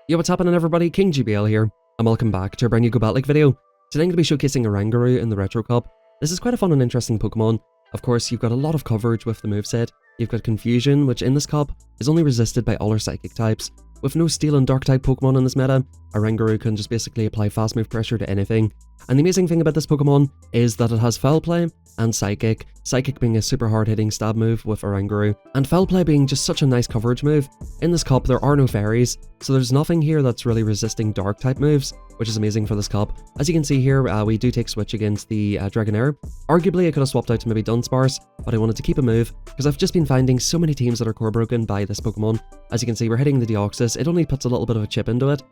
Yo, what's happening everybody? King GBL here, and welcome back to a brand new Go Battle League video. Today I'm going to be showcasing Oranguru in the Retro Cup. This is quite a fun and interesting Pokemon. Of course, you've got a lot of coverage with the moveset. You've got Confusion, which in this cup is only resisted by all our Psychic types. With no Steel and Dark type Pokemon in this meta, Oranguru can just basically apply fast move pressure to anything. And the amazing thing about this Pokemon is that it has Foul Play and Psychic, Psychic being a super hard hitting stab move with Oranguru, and Foul Play being just such a nice coverage move. In this cup there are no fairies, so there's nothing here that's really resisting Dark type moves, which is amazing for this cup. As you can see here, we do take switch against the Dragonair. Arguably I could have swapped out to maybe Dunsparce, but I wanted to keep a move, because I've just been finding so many teams that are core broken by this Pokemon. As you can see, we're hitting the Deoxys, it only puts a little bit of a chip into it.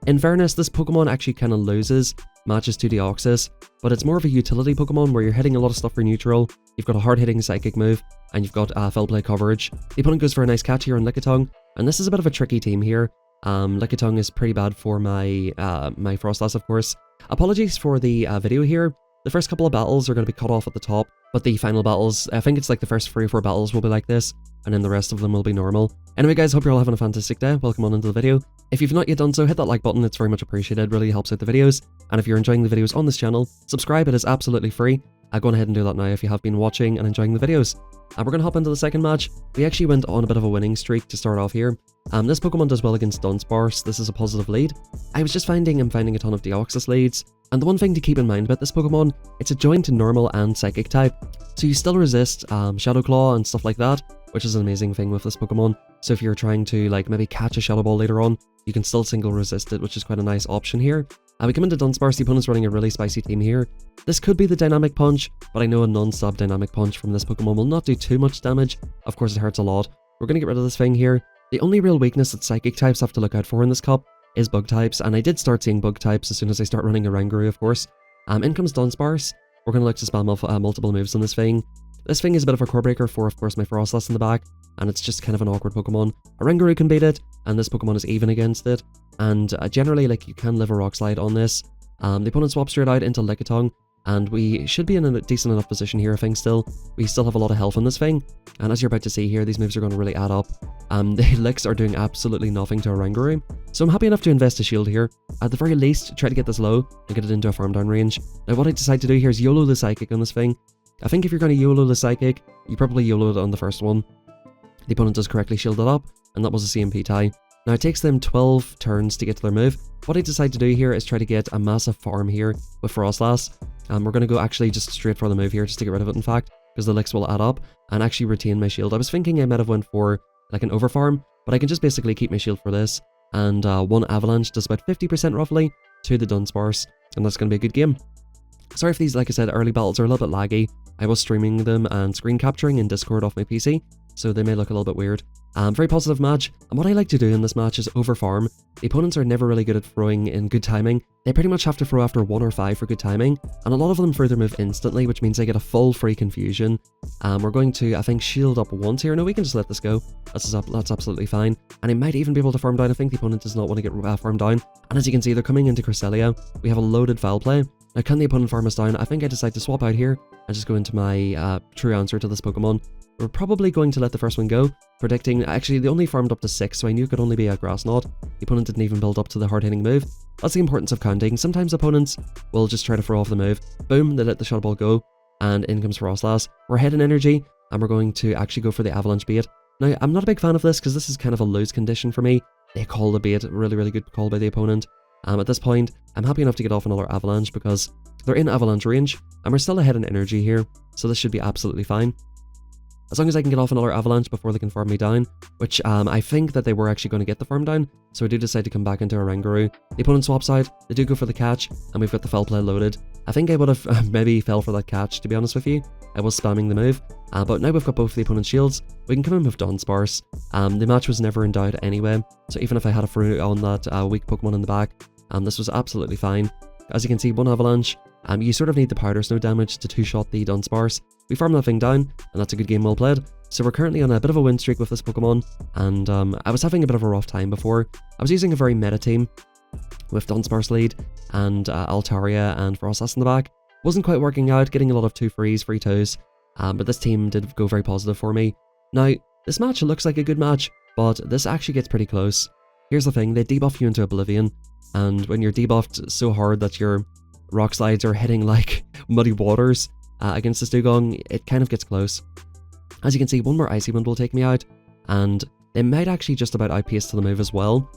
In fairness, this Pokemon actually kind of loses matches to Deoxys, but it's more of a utility Pokemon where you're hitting a lot of stuff for neutral, you've got a hard-hitting Psychic move, and you've got Foul Play coverage. The opponent goes for a nice catch here on Lickitung, and this is a bit of a tricky team here. Lickitung is pretty bad for my my Frostlass, of course. Apologies for the video here. The first couple of battles are going to be cut off at the top, but the final battles, I think it's like the first 3 or 4 battles will be like this, and then the rest of them will be normal. Anyway guys, hope you're all having a fantastic day. Welcome on into the video. If you've not yet done so, hit that like button, it's very much appreciated, really helps out the videos. And if you're enjoying the videos on this channel, subscribe, it is absolutely free. Go on ahead and do that now if you have been watching and enjoying the videos. We're going to hop into the second match. We actually went on a bit of a winning streak to start off here. This Pokemon does well against Dunsparce, this is a positive lead. I was just finding a ton of Deoxys leads. And the one thing to keep in mind about this Pokemon, it's a joint to normal and Psychic type. So you still resist Shadow Claw and stuff like that, which is an amazing thing with this Pokemon. So if you're trying to like maybe catch a Shadow Ball later on, you can still single resist it, which is quite a nice option here. We come into Dunsparce, the opponent's running a really spicy team here. This could be the Dynamic Punch, but I know a non-stop Dynamic Punch from this Pokemon will not do too much damage. Of course it hurts a lot. We're going to get rid of this thing here. The only real weakness that Psychic types have to look out for in this cup is Bug types, and I did start seeing Bug types as soon as I start running Oranguru, of course. In comes Dunsparce. We're going to look to spam off multiple moves on this thing. This thing is a bit of a core breaker for, of course, my Frostlass in the back, and it's just kind of an awkward Pokemon. Oranguru can beat it, and this Pokemon is even against it, and generally, like, you can live a Rock Slide on this. The opponent swaps straight out into Lickitung, and we should be in a decent enough position here, I think, still. We still have a lot of health on this thing, and as you're about to see here, these moves are going to really add up. The Licks are doing absolutely nothing to Oranguru, so I'm happy enough to invest a shield here. At the very least, try to get this low and get it into a farm down range. Now what I decide to do here is YOLO the Psychic on this thing. I think if you're going to YOLO the Psychic, you probably YOLO it on the first one. The opponent does correctly shield it up, and that was a CMP tie. Now it takes them 12 turns to get to their move. What I decide to do here is try to get a massive farm here with Frostlass. We're going to go actually just straight for the move here, just to get rid of it in fact, because the licks will add up, and actually retain my shield. I was thinking I might have went for like an overfarm, but I can just basically keep my shield for this, and one Avalanche does about 50% roughly to the Dunsparce, and that's going to be a good game. Sorry if these, like I said, early battles are a little bit laggy. I was streaming them and screen capturing in Discord off my PC, so they may look a little bit weird. Very positive match, and what I like to do in this match is overfarm. The opponents are never really good at throwing in good timing. They pretty much have to throw after 1 or 5 for good timing, and a lot of them throw their move instantly, which means they get a full free Confusion. We're going to, I think, shield up once here. No, we can just let this go. That's absolutely fine, and I might even be able to farm down. I think the opponent does not want to get farmed down, and as you can see, they're coming into Cresselia. We have a loaded Foul Play. Now, can the opponent farm us down? I think I decide to swap out here and just go into my true answer to this Pokemon. We're probably going to let the first one go, predicting, actually they only farmed up to 6, so I knew it could only be a Grass Knot. The opponent didn't even build up to the hard-hitting move. That's the importance of counting. Sometimes opponents will just try to throw off the move. Boom, they let the Shadow Ball go, and in comes Frostlass. We're ahead in energy, and we're going to actually go for the Avalanche bait. Now, I'm not a big fan of this, because this is kind of a lose condition for me. They call the bait, really, really good call by the opponent. At this point, I'm happy enough to get off another Avalanche, because they're in Avalanche range, and we're still ahead in energy here, so this should be absolutely fine. As long as I can get off another Avalanche before they can farm me down, which I think that they were actually going to get the farm down, so I do decide to come back into Oranguru. The opponent swaps out, they do go for the catch, and we've got the Foul Play loaded. I think I would have maybe fell for that catch, to be honest with you. I was spamming the move, but now we've got both the opponent's shields, we can come in with Dunsparce. The match was never in doubt anyway, so even if I had a throw on that weak Pokemon in the back, this was absolutely fine. As you can see, 1 Avalanche. You sort of need the Powder Snow damage to 2-shot the Dunsparce. We farm that thing down, and that's a good game well played. So we're currently on a bit of a win streak with this Pokemon, and I was having a bit of a rough time before. I was using a very meta team with Dunsparce lead, and Altaria and Frostlass in the back. Wasn't quite working out, getting a lot of 2-3s, 3-2s, but this team did go very positive for me. Now, this match looks like a good match, but this actually gets pretty close. here's the thing, they debuff you into oblivion, and when you're debuffed so hard that your rock slides are hitting like muddy waters against this dugong, it kind of gets close. As you can see, one more icy wind will take me out, and they might actually just about outpace to the move as well.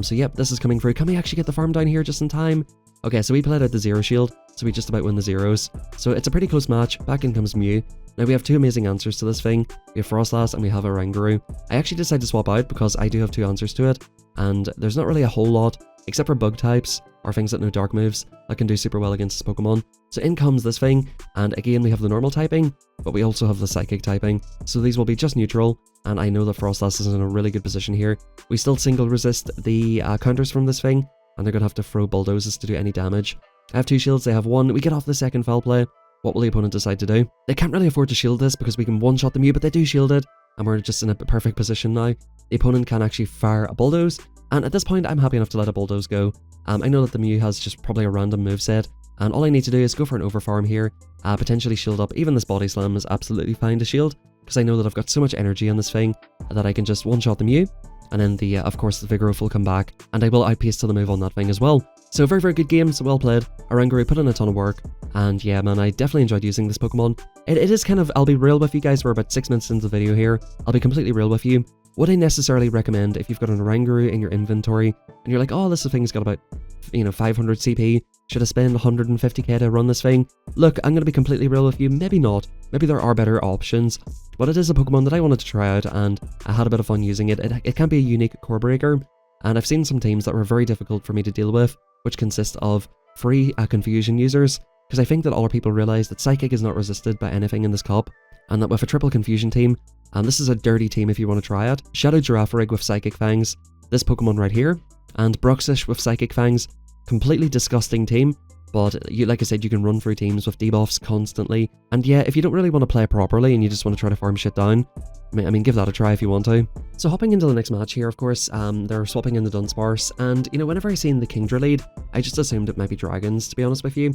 So yep, this is coming through. Can we actually get the farm down here just in time? Okay, so we played out the zero shield, so we just about win the zeros. So it's a pretty close match. Back in comes Mew. Now we have two amazing answers to this thing. We have Frostlass and we have Oranguru. I actually decided to swap out because I do have two answers to it, and there's not really a whole lot, except for bug types, or things that know dark moves, that can do super well against this Pokemon. So in comes this thing, and again we have the normal typing, but we also have the psychic typing, so these will be just neutral, and I know that Frostlass is in a really good position here. We still single resist the counters from this thing, and they're going to have to throw bulldozers to do any damage. I have two shields, they have one. We get off the second foul play. What will the opponent decide to do? They can't really afford to shield this because we can one-shot the Mew, but they do shield it, and we're just in a perfect position now. The opponent can actually fire a bulldoze, and at this point I'm happy enough to let a bulldoze go. I know that the Mew has just probably a random moveset, and all I need to do is go for an overfarm here, potentially shield up. Even this body slam is absolutely fine to shield, because I know that I've got so much energy on this thing that I can just one-shot the Mew, and then the of course the Vigoroth will come back, and I will outpace to the move on that thing as well. So very, very good game, so well played. Oranguru put in a ton of work, and yeah man, I definitely enjoyed using this Pokemon. It is kind of, I'll be real with you guys, we're about 6 minutes into the video here, I'll be completely real with you. Would I necessarily recommend, if you've got an Oranguru in your inventory, and you're like, oh, this thing's got about, 500 CP, should I spend 150k to run this thing? Look, I'm going to be completely real with you, maybe not. Maybe there are better options, but it is a Pokemon that I wanted to try out, and I had a bit of fun using it. It can be a unique core breaker, and I've seen some teams that were very difficult for me to deal with, which consist of free confusion users, because I think that all people realise that Psychic is not resisted by anything in this cup, and that with a triple confusion team, and this is a dirty team if you want to try it, Shadow Girafarig with Psychic Fangs, this Pokemon right here, and Bruxish with Psychic Fangs, completely disgusting team, but like I said, you can run through teams with debuffs constantly, and yeah, if you don't really want to play properly and you just want to try to farm shit down, I mean, give that a try if you want to. So hopping into the next match here, of course, they're swapping in the Dunsparce, and whenever I seen the Kingdra lead, I just assumed it might be dragons, to be honest with you.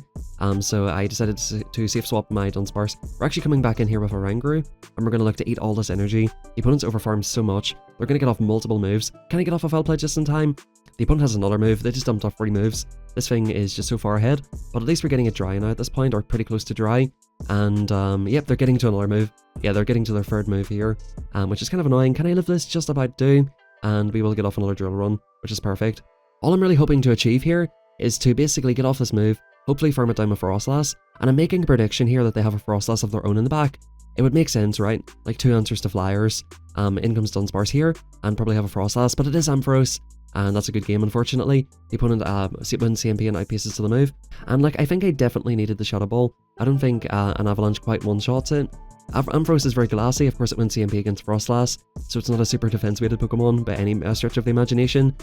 So I decided to safe swap my Dunsparce. We're actually coming back in here with Oranguru, and we're going to look to eat all this energy. The opponent's overfarmed so much, they're going to get off multiple moves. Can I get off a Foul Play just in time? The opponent has another move, they just dumped off 3 moves. This thing is just so far ahead, but at least we're getting it dry now at this point, or pretty close to dry. And yep, they're getting to another move. Yeah, they're getting to their 3rd move here, which is kind of annoying. Can I live this? Just about do. And we will get off another drill run, which is perfect. All I'm really hoping to achieve here is to basically get off this move, hopefully farm it down with Frostlass, and I'm making a prediction here that they have a Frostlass of their own in the back. It would make sense, right? Like 2 answers to Flyers. In comes Dunsparce here, and probably have a Frostlass, but it is Ampharos, and that's a good game, unfortunately. The opponent wins CMP and outpaces to the move, and like, I think I definitely needed the Shadow Ball. I don't think an Avalanche quite one-shots it. Ampharos is very glassy, of course it wins CMP against Frostlass, so it's not a super defense-weighted Pokemon by any stretch of the imagination.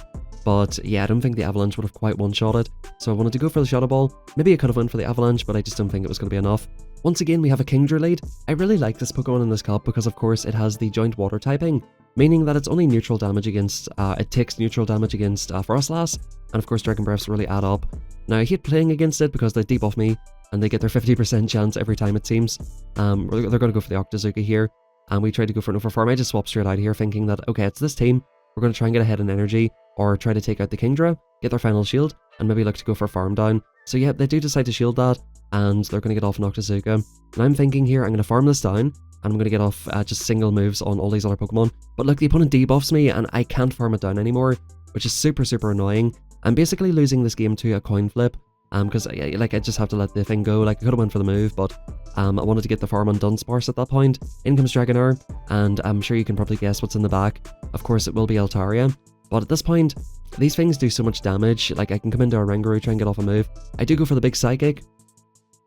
But yeah, I don't think the Avalanche would have quite one-shot it, so I wanted to go for the Shadow Ball. Maybe I could have went for the Avalanche, but I just don't think it was going to be enough. Once again, we have a Kingdra lead. I really like this Pokemon in this cup because of course it has the joint water typing, meaning that it's only neutral damage against, it takes neutral damage against Frostlass, and of course Dragon Breaths really add up. Now I hate playing against it because they debuff me, and they get their 50% chance every time it seems. They're going to go for the Octazooka here, and we tried to go for an overfarm. I just swapped straight out here thinking that, okay, it's this team, we're going to try and get ahead in energy, or try to take out the Kingdra, get their final shield, and maybe look to go for a farm down. So yeah, they do decide to shield that, and they're going to get off an Octazooka. And I'm thinking here, I'm going to farm this down, and I'm going to get off just single moves on all these other Pokemon. But look, the opponent debuffs me, and I can't farm it down anymore, which is super, super annoying. I'm basically losing this game to a coin flip, because like I just have to let the thing go. Like I could have went for the move, but I wanted to get the farm on Dunsparce at that point. In comes Dragonair, and I'm sure you can probably guess what's in the back. Of course, it will be Altaria. But at this point, these things do so much damage. Like I can come into Oranguru, try and get off a move. I do go for the big Psychic,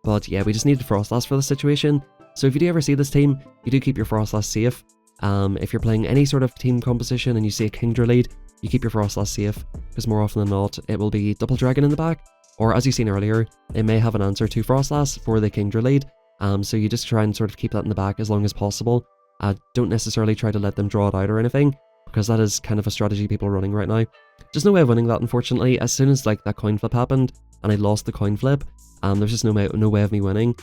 but yeah, we just needed Frostlass for this situation. So if you do ever see this team, you do keep your Frostlass safe. If you're playing any sort of team composition and you see a Kingdra lead, you keep your Frostlass safe, because more often than not, it will be Double Dragon in the back. Or as you've seen earlier, they may have an answer to Frostlass for the Kingdra lead. So you just try and sort of keep that in the back as long as possible. Don't necessarily try to let them draw it out or anything, because that is kind of a strategy people are running right now. There's no way of winning that, unfortunately. As soon as like that coin flip happened, and I lost the coin flip, there's just no way of me winning.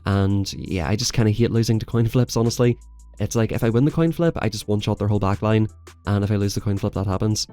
And yeah, I just kind of hate losing to coin flips, honestly. It's like, if I win the coin flip, I just one-shot their whole backline, and if I lose the coin flip, that happens.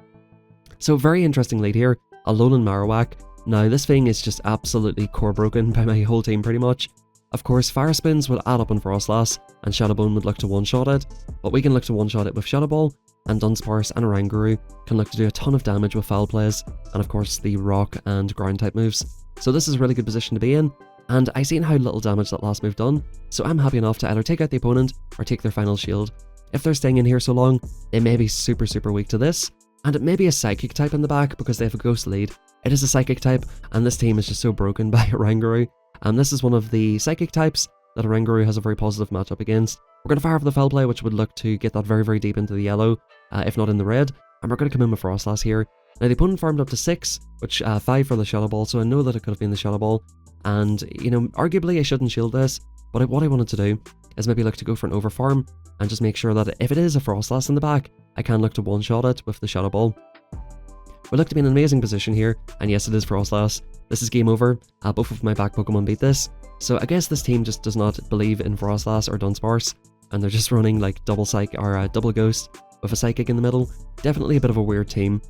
So very interesting lead here, Alolan Marowak. Now this thing is just absolutely core broken by my whole team pretty much. Of course, Fire Spins would add up on Frostlass, and Shadow Bone would look to one-shot it, but we can look to one-shot it with Shadow Ball, and Dunsparce and Oranguru can look to do a ton of damage with Foul Plays, and of course the Rock and Ground type moves. So this is a really good position to be in, and I seen how little damage that last move done, so I'm happy enough to either take out the opponent or take their final shield. If they're staying in here so long, they may be super weak to this, and it may be a Psychic type in the back because they have a Ghost lead. It is a Psychic type, and this team is just so broken by Oranguru. And this is one of the Psychic types that Oranguru has a very positive matchup against. We're going to fire for the Foul Play, which would look to get that very deep into the yellow, if not in the red. And we're going to come in with Frostlass here. Now the opponent farmed up to 6, which 5 for the Shadow Ball, so I know that it could have been the Shadow Ball. And, you know, arguably I shouldn't shield this, but what I wanted to do is maybe look to go for an overfarm, and just make sure that if it is a Frostlass in the back, I can look to one-shot it with the Shadow Ball. We look to be in an amazing position here, and yes, it is Frostlass. This is game over. Both of my back Pokemon beat this. So I guess this team just does not believe in Frostlass or Dunsparce, and they're just running like double Ghost with a Psychic in the middle. Definitely a bit of a weird team,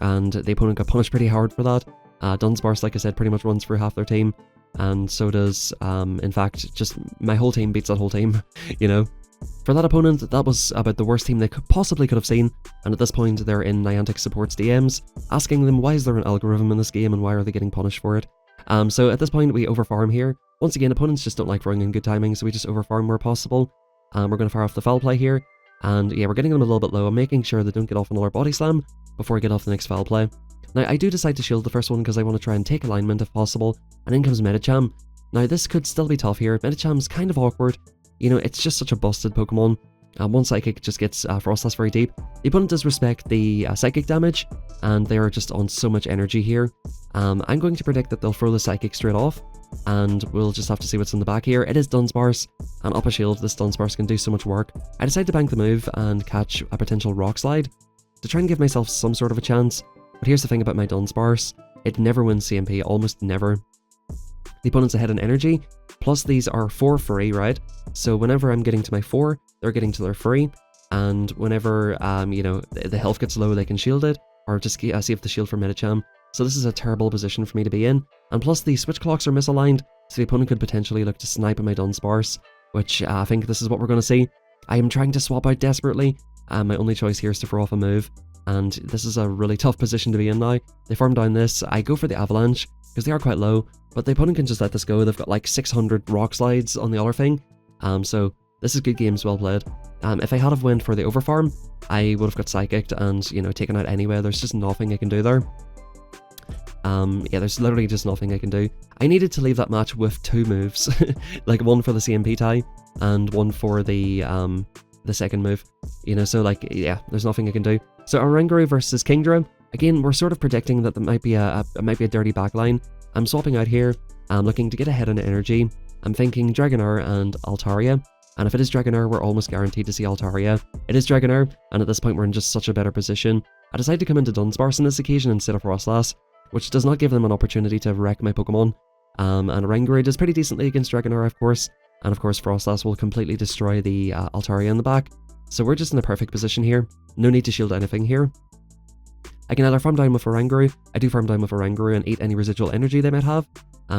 and the opponent got punished pretty hard for that. Dunsparce, like I said, pretty much runs through half their team, and so does, in fact, just my whole team beats that whole team, you know. For that opponent, that was about the worst team they possibly could have seen, and at this point they're in Niantic Support's DMs, asking them why is there an algorithm in this game and why are they getting punished for it. So at this point we overfarm here. Once again, opponents just don't like throwing in good timing, so we just overfarm where possible. We're going to fire off the Foul Play here, and yeah, we're getting them a little bit low. I'm making sure they don't get off another Body Slam before I get off the next Foul Play. Now I do decide to shield the first one because I want to try and take alignment if possible, and in comes Medicham. Now this could still be tough here. Medicham's kind of awkward. You know, it's just such a busted Pokemon. One Psychic just gets Frostlass very deep. The opponent does respect the Psychic damage, and they are just on so much energy here. I'm going to predict that they'll throw the Psychic straight off, and we'll just have to see what's in the back here. It is Dunsparce, and up a shield, this Dunsparce can do so much work. I decide to bank the move and catch a potential Rock Slide to try and give myself some sort of a chance. But here's the thing about my Dunsparce, it never wins CMP, almost never. The opponent's ahead in energy, plus these are 4 free, right? So whenever I'm getting to my 4, they're getting to their 3, and whenever, you know, the health gets low, they can shield it, or just see if the shield for Medicham. So this is a terrible position for me to be in, and plus the switch clocks are misaligned, so the opponent could potentially look to snipe at my Dunsparce, which I think this is what we're going to see. I am trying to swap out desperately, and my only choice here is to throw off a move, and this is a really tough position to be in now. They farm down this, I go for the Avalanche, because they are quite low, but the opponent can just let this go. They've got like 600 Rock Slides on the other thing, so this is good games, well played. If I had have went for the overfarm, I would have got Psychicked and, you know, taken out anyway. There's just nothing I can do there. Yeah, there's literally just nothing I can do. I needed to leave that match with 2 moves, like one for the CMP tie and one for the second move, you know, so like, yeah, there's nothing I can do. So Oranguru versus Kingdra, again, we're sort of predicting that there might be a dirty backline. I'm swapping out here, I'm looking to get ahead in energy. I'm thinking Dragonair and Altaria, and if it is Dragonair, we're almost guaranteed to see Altaria. It is Dragonair, and at this point we're in just such a better position. I decide to come into Dunsparce on this occasion instead of Frostlass, which does not give them an opportunity to wreck my Pokemon. And Oranguru does pretty decently against Dragonair, of course, and of course Frostlass will completely destroy the Altaria in the back. So we're just in a perfect position here. No need to shield anything here. I can either farm down with Oranguru, I do farm down with Oranguru and eat any residual energy they might have,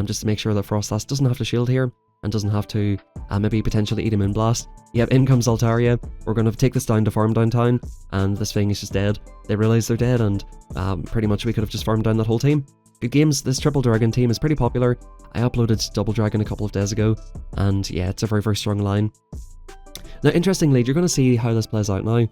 just to make sure that Frostlass doesn't have to shield here, and doesn't have to maybe potentially eat a Moonblast. Yep, in comes Altaria. We're going to take this down to farm downtown, and this thing is just dead. They realise they're dead, and pretty much we could have just farmed down that whole team. Good games. This Triple Dragon team is pretty popular. I uploaded Double Dragon a couple of days ago, and yeah, it's a very strong line. Now, interestingly, you're going to see how this plays out now.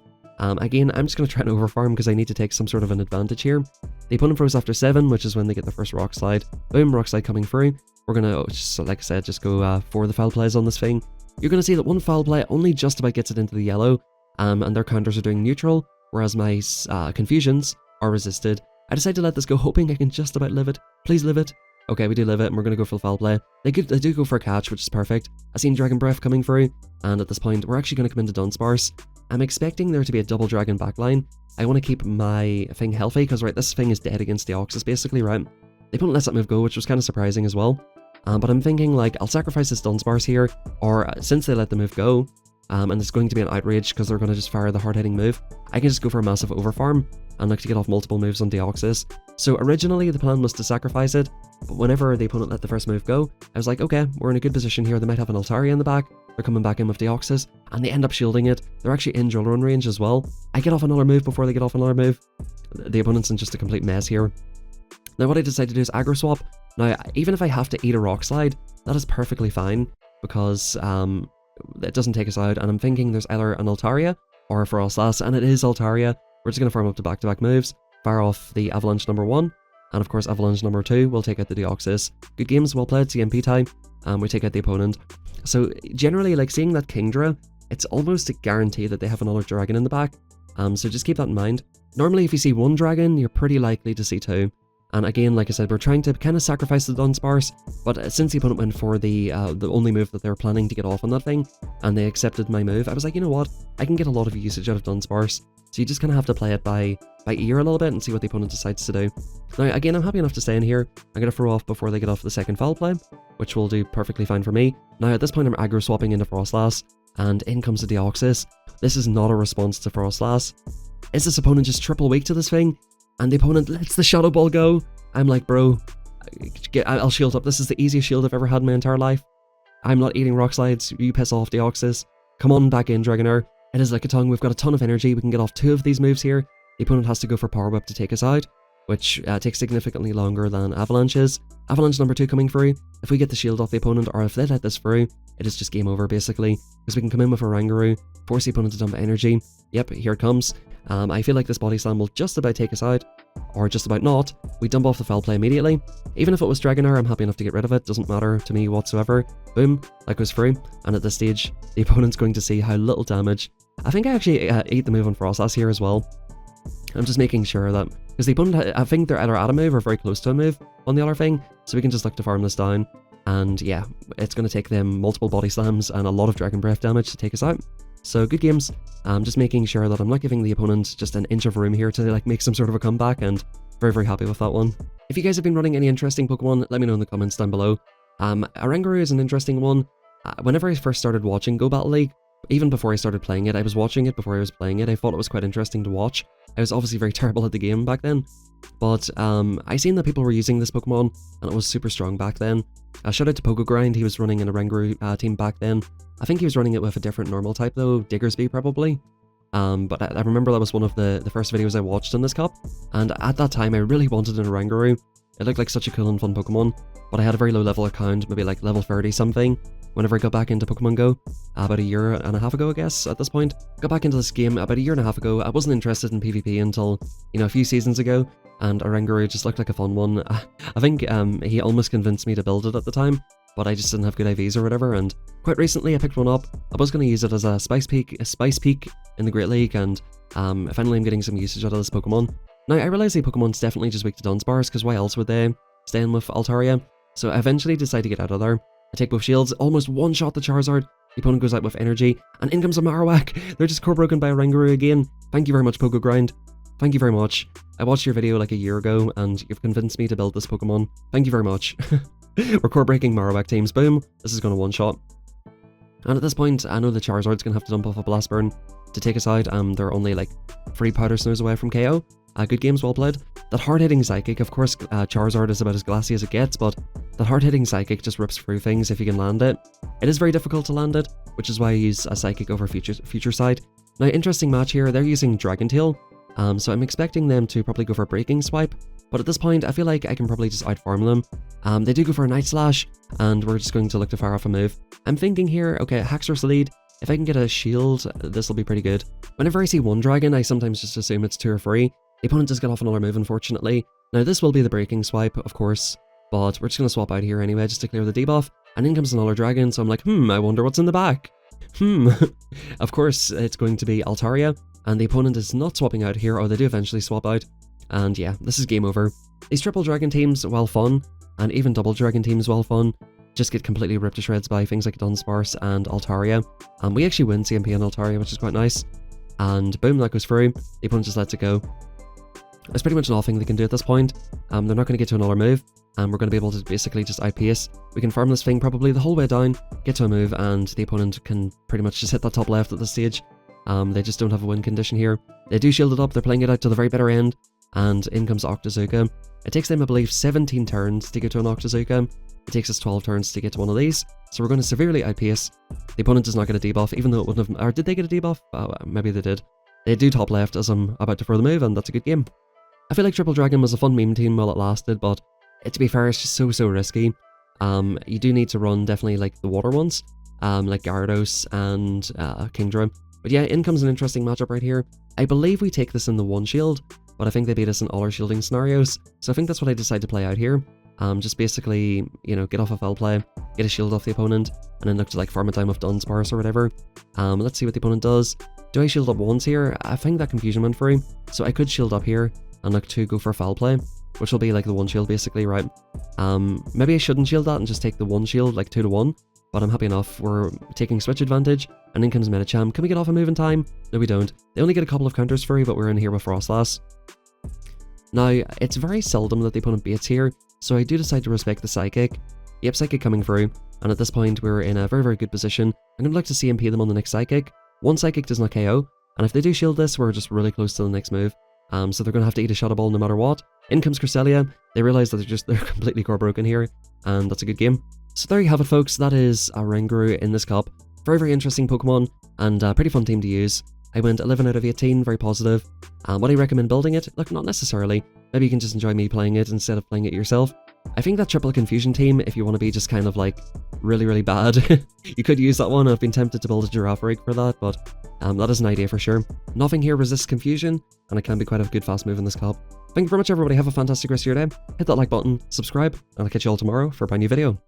Again, I'm just going to try and overfarm because I need to take some sort of an advantage here. The opponent throws after 7, which is when they get the first Rock Slide. Boom, Rock Slide coming through. We're going to, just like I said, just go for the Foul Plays on this thing. You're going to see that one Foul Play only just about gets it into the yellow, and their counters are doing neutral, whereas my Confusions are resisted. I decide to let this go, hoping I can just about live it. Please live it. Okay, we do live it, and we're going to go for the Foul Play. They do go for a catch, which is perfect. I seen Dragon Breath coming through, and at this point, we're actually going to come into Dunsparce. I'm expecting there to be a double dragon backline. I want to keep my thing healthy, because right, this thing is dead against Deoxys basically, right? The opponent lets that move go, which was kind of surprising as well. But I'm thinking, like, I'll sacrifice this Dunsparce here, or since they let the move go, and it's going to be an outrage because they're going to just fire the hard-hitting move, I can just go for a massive overfarm, and look to get off multiple moves on Deoxys. So originally the plan was to sacrifice it, but whenever the opponent let the first move go, I was like, okay, we're in a good position here. They might have an Altaria in the back. They're coming back in with Deoxys, and they end up shielding it. They're actually in drill run range as well. I get off another move before they get off another move. The opponent's in just a complete mess here. Now what I decided to do is aggro swap. Now, even if I have to eat a Rock Slide, that is perfectly fine, because it doesn't take us out, and I'm thinking there's either an Altaria or a Frostlass, and it is Altaria. We're just going to farm up to back-to-back moves, fire off the Avalanche number 1, and of course Avalanche number 2 will take out the Deoxys. Good games, well played, CMP time, and we take out the opponent. So generally, like, seeing that Kingdra, it's almost a guarantee that they have another dragon in the back, so just keep that in mind. Normally if you see one dragon, you're pretty likely to see 2. And again, like I said, we're trying to kind of sacrifice the Dunsparce, but since the opponent went for the only move that they were planning to get off on that thing, and they accepted my move, I was like, you know what, I can get a lot of usage out of Dunsparce. So you just kind of have to play it by ear a little bit and see what the opponent decides to do. Now, again, I'm happy enough to stay in here. I'm going to throw off before they get off the second foul play, which will do perfectly fine for me. Now, at this point, I'm aggro swapping into Frostlass, and in comes the Deoxys. This is not a response to Frostlass. Is this opponent just triple weak to this thing? And the opponent lets the Shadow Ball go. I'm like, bro, I'll shield up. This is the easiest shield I've ever had in my entire life. I'm not eating Rock Slides. You piss off, Deoxys. Come on back in, Dragonair. It is Lickitung. We've got a ton of energy. We can get off 2 of these moves here. The opponent has to go for Power Whip to take us out, which takes significantly longer than Avalanche is. Avalanche number 2 coming through. If we get the shield off the opponent, or if they let this through, it is just game over, basically. Because we can come in with Oranguru, force the opponent to dump energy. Yep, here it comes. I feel like this Body Slam will just about take us out, or just about not. We dump off the foul play immediately. Even if it was Dragonair, I'm happy enough to get rid of it. Doesn't matter to me whatsoever. Boom, that goes through. And at this stage, the opponent's going to see how little damage. I think I actually ate the move on Frostlass here as well. I'm just making sure that, because the opponent, I think they're either at a move or very close to a move on the other thing, so we can just look to farm this down. And yeah, it's going to take them multiple Body Slams and a lot of Dragon Breath damage to take us out. So good games. Just making sure that I'm not giving the opponent just an inch of room here to like make some sort of a comeback, and very, very happy with that one. If you guys have been running any interesting Pokemon, let me know in the comments down below. Oranguru is an interesting one. Whenever I first started watching Go Battle League, even before I started playing it, I was watching it before I was playing it. I thought it was quite interesting to watch. I was obviously very terrible at the game back then, but I seen that people were using this Pokemon, and it was super strong back then. Shout out to PokeGrind, he was running an Oranguru team back then. I think he was running it with a different normal type though, Diggersby probably. But I remember that was one of the first videos I watched in this cup, and at that time I really wanted an Oranguru. It looked like such a cool and fun Pokemon, but I had a very low level account, maybe like level 30 something, whenever I got back into Pokemon Go, about a year and a half ago I guess at this point. Got back into this game about a year and a half ago. I wasn't interested in PvP until, you know, a few seasons ago, and Oranguru just looked like a fun one. I think he almost convinced me to build it at the time, but I just didn't have good IVs or whatever, and quite recently I picked one up. I was going to use it as a Spice Peak in the Great League, and finally I'm getting some usage out of this Pokemon. Now I realise the Pokemon's definitely just weak to Dunsparce, because why else would they stay in with Altaria? So I eventually decide to get out of there. I take both shields, almost one-shot the Charizard. The opponent goes out with energy, and in comes a Marowak. They're just core broken by Oranguru again. Thank you very much, PokeGrind. Thank you very much. I watched your video like a year ago, and you've convinced me to build this Pokemon. Thank you very much. We're core breaking Marowak teams. Boom. This is going to one-shot. And at this point, I know the Charizard's going to have to dump off a Blast Burn to take us out. They're only like 3 Powder Snows away from KO. Good games, well played. That hard-hitting Psychic, of course, Charizard is about as glassy as it gets, but that hard-hitting Psychic just rips through things if you can land it. It is very difficult to land it, which is why I use a Psychic over Future Sight. Now, interesting match here, they're using Dragon Tail, so I'm expecting them to probably go for a Breaking Swipe, but at this point, I feel like I can probably just out-farm them. They do go for a Night Slash, and we're just going to look to fire off a move. I'm thinking here, okay, Haxorus lead. If I can get a shield, this will be pretty good. Whenever I see one dragon, I sometimes just assume it's 2 or 3. The opponent does get off another move, unfortunately. Now, this will be the Breaking Swipe, of course, but we're just going to swap out here anyway, just to clear the debuff. And in comes another dragon, so I'm like, I wonder what's in the back. Of course, it's going to be Altaria, and the opponent is not swapping out here, or they do eventually swap out. And yeah, this is game over. These triple dragon teams, while fun, and even double dragon teams, while fun, just get completely ripped to shreds by things like Dunsparce and Altaria. And we actually win CMP on Altaria, which is quite nice. And boom, that goes through. The opponent just lets it go. There's pretty much nothing they can do at this point. They're not going to get to another move, and we're going to be able to basically just outpace. We can farm this thing probably the whole way down, get to a move, and the opponent can pretty much just hit that top left at this stage. They just don't have a win condition here. They do shield it up, they're playing it out to the very bitter end, and in comes Octazooka. It takes them, I believe, 17 turns to get to an Octazooka. It takes us 12 turns to get to one of these, so we're going to severely outpace. The opponent does not get a debuff, even though it wouldn't have... Or did they get a debuff? Oh, maybe they did. They do top left as I'm about to throw the move, and that's a good game. I feel like Triple Dragon was a fun meme team while it lasted, but to be fair, it's just so risky. You do need to run definitely like the water ones, like Gyarados and Kingdra. But yeah, in comes an interesting matchup right here. I believe we take this in the one shield, but I think they beat us in all our shielding scenarios, so I think that's what I decide to play out here. Just basically, you know, get off a foul play, get a shield off the opponent, and then look to like farm a time of Dunsparce or whatever. Let's see what the opponent does. Do I shield up once here? I think that confusion went through, so I could shield up here and look to go for a foul play, which will be like the one shield basically, right? Maybe I shouldn't shield that and just take the one shield, like 2-1, but I'm happy enough. We're taking switch advantage, and in comes Medicham. Can we get off a move in time? No, we don't. They only get a couple of counters free, but we're in here with Frostlass. Now, it's very seldom that the opponent baits here, so I do decide to respect the Psychic. Yep, Psychic coming through, and at this point we're in a very good position. I'm going to like to CMP them on the next Psychic. One Psychic does not KO, and if they do shield this, we're just really close to the next move. So they're going to have to eat a Shadow Ball no matter what. In comes Cresselia. They realise that they're completely core broken here, and that's a good game. So there you have it, folks. That is Oranguru in this cup. Very interesting Pokemon, and a pretty fun team to use. I went 11 out of 18, very positive. Would I recommend building it? Look, not necessarily. Maybe you can just enjoy me playing it instead of playing it yourself. I think that Triple Confusion team, if you want to be just kind of like really bad, you could use that one. I've been tempted to build a Giraffe rig for that, but that is an idea for sure. Nothing here resists confusion, and it can be quite a good fast move in this cup. Thank you very much, everybody. Have a fantastic rest of your day. Hit that like button, subscribe, and I'll catch you all tomorrow for a brand new video.